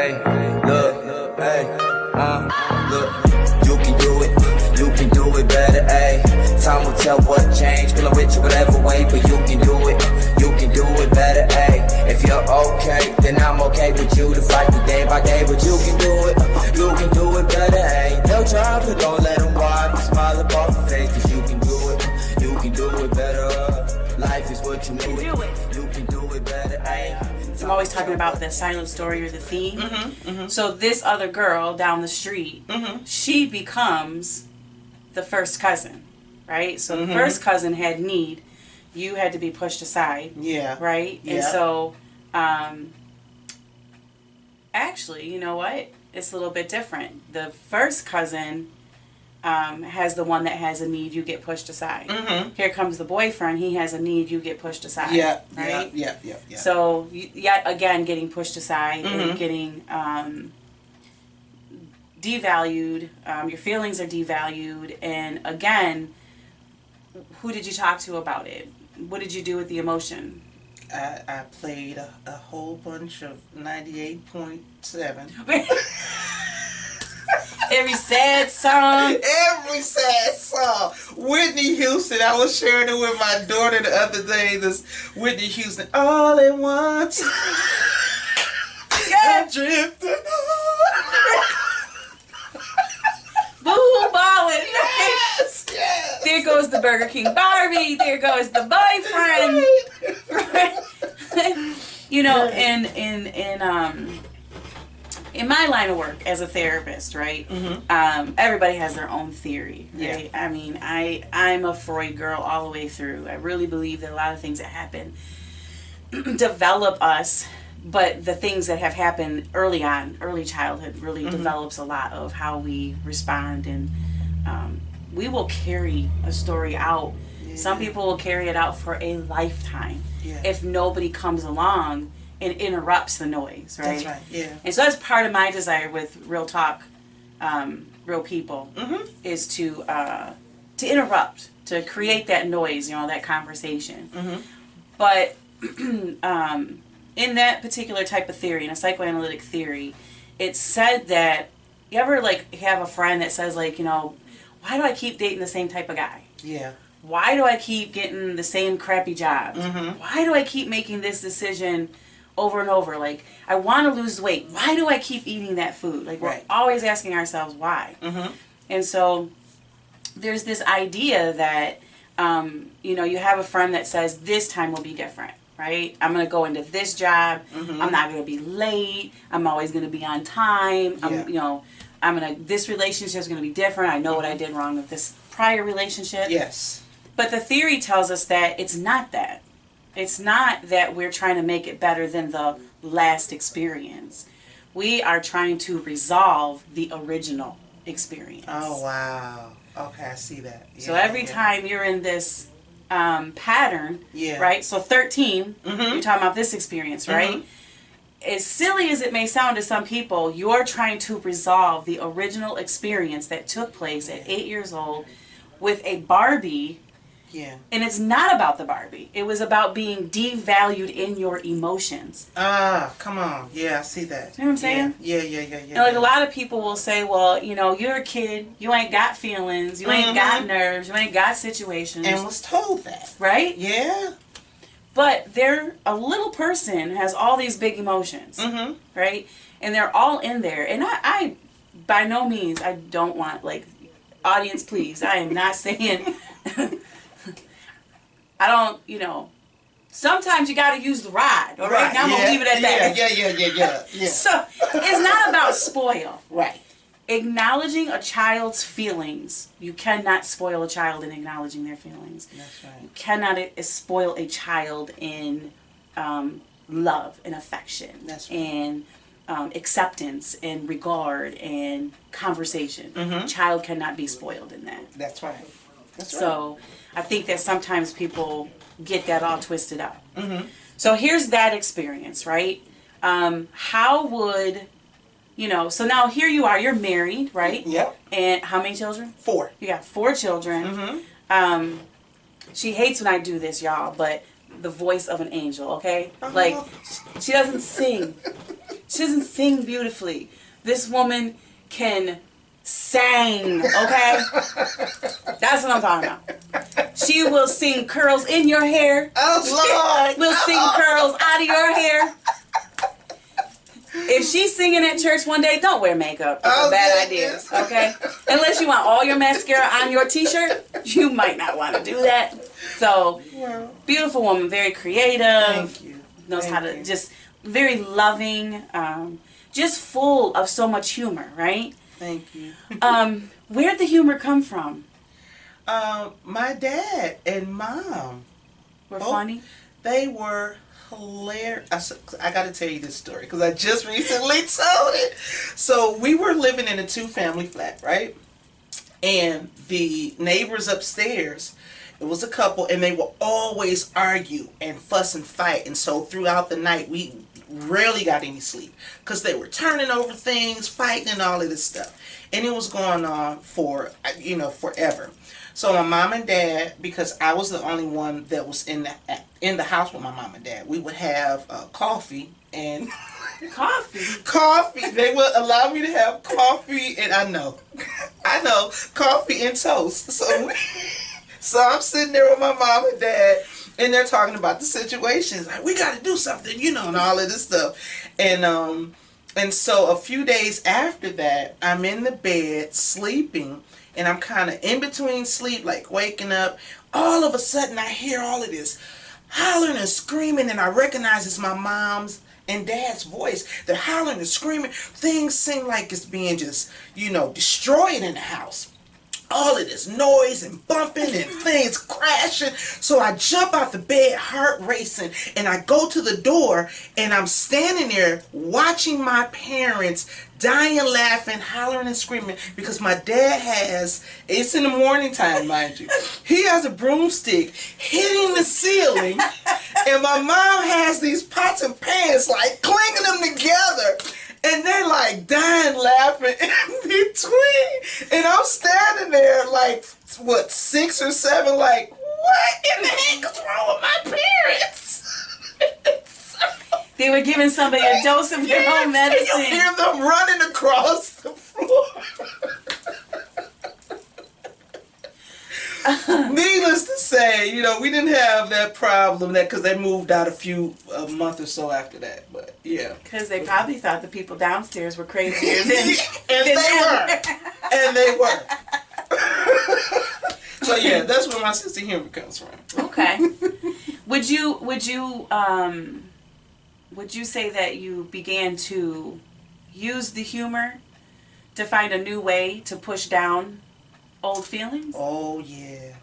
Hey, look, hey, look, you can do it, you can do it better, hey. Time will tell what changed, feeling with you whatever way, but you can do it better, hey. If you're okay, then I'm okay with you to fight the day by day, but you can do it better, hey. They'll try, but don't let them wipe the smile up off your face, cause you can do it better. Life is what you do it. You can do it better, hey. I'm always talking about the silent story or the theme. So this other girl down the street, she becomes the first cousin, right? So the first cousin had need. You had to be pushed aside. Yeah. Right? Yeah. And so, actually, you know what? It's a little bit different. The first cousin has the one that has a need, you get pushed aside. Here comes the boyfriend, he has a need, you get pushed aside. Yeah, right? yeah. So, yet again, getting pushed aside and getting devalued. Your feelings are devalued. And again, who did you talk to about it? What did you do with the emotion? I played a whole bunch of 98.7. Every sad song. Every sad song. Whitney Houston. I was sharing it with my daughter the other day. This Whitney Houston. All at once. Yeah. I drifted. Boo ballin'. Yes, yes. There goes the Burger King Barbie. There goes the boyfriend. You know, in my line of work as a therapist, right? Everybody has their own theory, right? Yeah. I mean, I'm a Freud girl all the way through. I really believe that a lot of things that happen develop us, but the things that have happened early on, early childhood, really develops a lot of how we respond, and we will carry a story out. Yeah. Some people will carry it out for a lifetime if nobody comes along and interrupts the noise, right? That's right, yeah. And so that's part of my desire with Real Talk, Real People, is to interrupt, to create that noise, you know, that conversation. But in that particular type of theory, in a psychoanalytic theory, it's said that, you ever like have a friend that says like, you know, why do I keep dating the same type of guy? Yeah. Why do I keep getting the same crappy jobs? Why do I keep making this decision over and over? Like, I want to lose weight. Why do I keep eating that food? Like, we're always asking ourselves why. And so there's this idea that, you know, you have a friend that says this time will be different, right? I'm going to go into this job. I'm not going to be late. I'm always going to be on time. You know, this relationship is going to be different. I know what I did wrong with this prior relationship. Yes. But the theory tells us that it's not that. It's not that we're trying to make it better than the last experience. We are trying to resolve the original experience. Oh, wow. Okay, I see that. So every time you're in this pattern, right? So 13, you're talking about this experience, right? As silly as it may sound to some people, you're trying to resolve the original experience that took place at 8 years old with a Barbie. Yeah. And it's not about the Barbie. It was about being devalued in your emotions. Ah, come on. Yeah, I see that. You know what I'm saying? Yeah. And like a lot of people will say, well, you know, you're a kid. You ain't got feelings. You ain't got nerves. You ain't got situations. And was told that. Right? Yeah. But a little person has all these big emotions. Right? And they're all in there. And I by no means, I don't want, like, audience, please. I am not saying... I don't, you know, sometimes you got to use the rod, all right? Now I'm going to leave it at that. Yeah. So it's not about spoil. Right. Acknowledging a child's feelings. You cannot spoil a child in acknowledging their feelings. That's right. You cannot spoil a child in love and affection. That's right. And acceptance and regard and conversation. A child cannot be spoiled in that. That's right. So I think that sometimes people get that all twisted up. So here's that experience, right? How would, you know, so now here you are, you're married, right? Yep. And how many children? 4. You got 4 children. She hates when I do this, y'all, but the voice of an angel, okay? Like, she doesn't sing. She doesn't sing beautifully. This woman can sing, okay? That's what I'm talking about. She will sing curls in your hair. Oh, Lord. Will sing curls out of your hair. If she's singing at church one day, don't wear makeup. It's a bad idea, okay? Unless you want all your mascara on your t-shirt, you might not want to do that. So, beautiful woman, very creative. Thank you. Knows how to just, very loving, just full of so much humor, right? Thank you. Where'd the humor come from? My dad and mom Were funny? They were hilarious. I got to tell you this story because I just recently told it. So we were living in a 2-family flat, right? And the neighbors upstairs, it was a couple, and they would always argue and fuss and fight. And so throughout the night, we rarely got any sleep because they were turning over things, fighting, and all of this stuff. And it was going on for, forever. So my mom and dad, because I was the only one that was in the house with my mom and dad, we would have coffee and coffee. They would allow me to have coffee, and I know, coffee and toast. So I'm sitting there with my mom and dad, and they're talking about the situations. Like, we got to do something, and all of this stuff. And so a few days after that, I'm in the bed sleeping, and I'm kind of in between sleep, like waking up. All of a sudden, I hear all of this hollering and screaming, and I recognize it's my mom's and dad's voice. They're hollering and screaming. Things seem like it's being just, destroyed in the house. All of this noise and bumping and things crashing. So I jump out the bed, heart racing, and I go to the door, and I'm standing there watching my parents dying, laughing, hollering and screaming because my dad it's in the morning time, mind you, he has a broomstick hitting the ceiling, and my mom has these pots and pans like clanging them together. And they're like dying laughing in between. And I'm standing there like, 6 or 7, like, what in the heck is wrong with my parents? They were giving somebody a dose of their own medicine. You hear them running across the floor. Needless to say, we didn't have that problem because they moved out a month or so after that. But yeah, because they probably thought the people downstairs were crazier than and they were. So yeah, that's where my sense of humor comes from. Okay. Would you say that you began to use the humor to find a new way to push down old feelings? Oh yeah,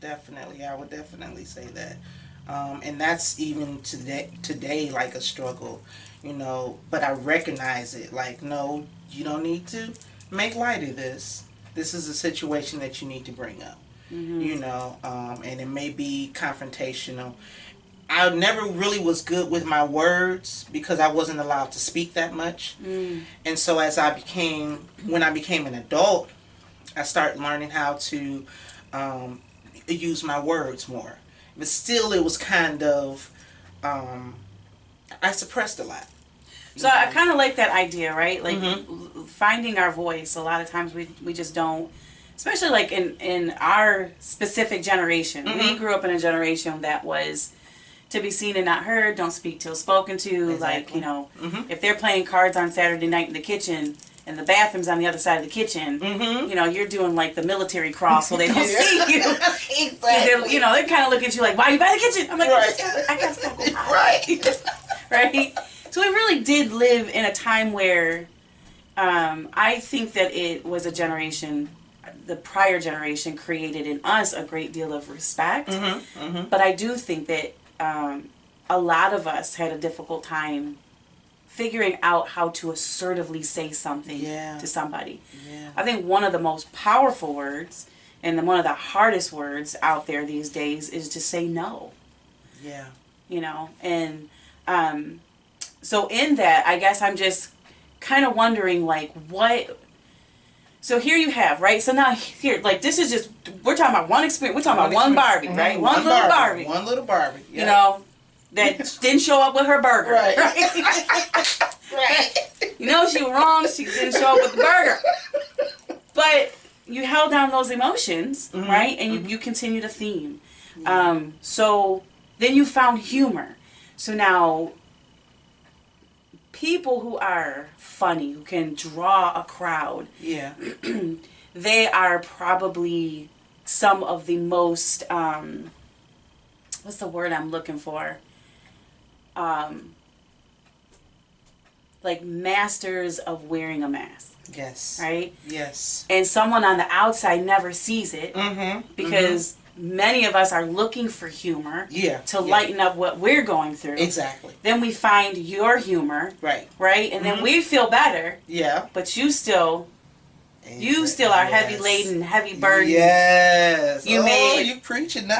definitely. I would definitely say that, and that's even today like a struggle, But I recognize it. Like, no, you don't need to make light of this. This is a situation that you need to bring up, and it may be confrontational. I never really was good with my words because I wasn't allowed to speak that much. And so when I became an adult, I started learning how to use my words more. But still, it was kind of, I suppressed a lot. So I kind of like that idea, right? Like finding our voice. A lot of times we just don't, especially like in our specific generation. We grew up in a generation that was to be seen and not heard, don't speak till spoken to. Exactly. Like, if they're playing cards on Saturday night in the kitchen and the bathroom's on the other side of the kitchen, you're doing like the military cross so they don't see you. Exactly. They kind of look at you like, why are you by the kitchen? I'm like, I got stuff. Right. Right? So we really did live in a time where I think that it was a generation, the prior generation created in us a great deal of respect. But I do think that a lot of us had a difficult time figuring out how to assertively say something to somebody. I think one of the most powerful words and one of the hardest words out there these days is to say no. And so in that, I guess I'm just kind of wondering, like, what... So here you have, right? So now here, like, this is just, we're talking about one experience. We're talking about one Barbie, right? One little Barbie. One little Barbie. Yeah. that didn't show up with her burger. Right. Right. You know she was wrong. She didn't show up with the burger. But you held down those emotions, right? And you continue to theme. So then you found humor. So now people who are funny, who can draw a crowd, Yeah. they are probably some of the most, what's the word I'm looking for? Like masters of wearing a mask. Yes. Right? Yes. And someone on the outside never sees it because many of us are looking for humor to lighten up what we're going through. Exactly. Then we find your humor. Right. Right? And then we feel better. Yeah. But you still are heavy laden, heavy burdened. Yes. You you preaching now.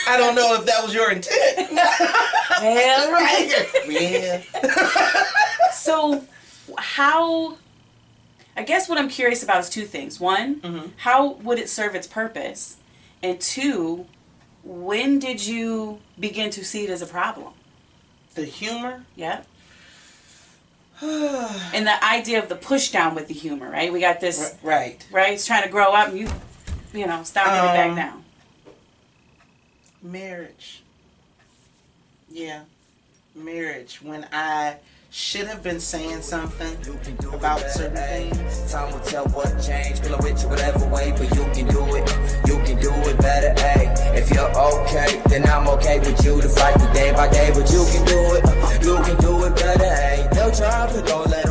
I don't know if that was your intent. Well, right. Yeah. So I guess what I'm curious about is two things. One, how would it serve its purpose? And two, when did you begin to see it as a problem? The humor? Yeah. And the idea of the push down with the humor, right? We got this. Right. Right? It's trying to grow up and you know, stop it back down. Marriage. Yeah. Marriage. When I should have been saying something about certain things. Time will tell what changed. Feeling with you whatever way, but you can do it. You can do it better, ayy. If you're okay, then I'm okay with you to fight the day by day, but you can do it. You can do it better, ayy. They'll try, but don't let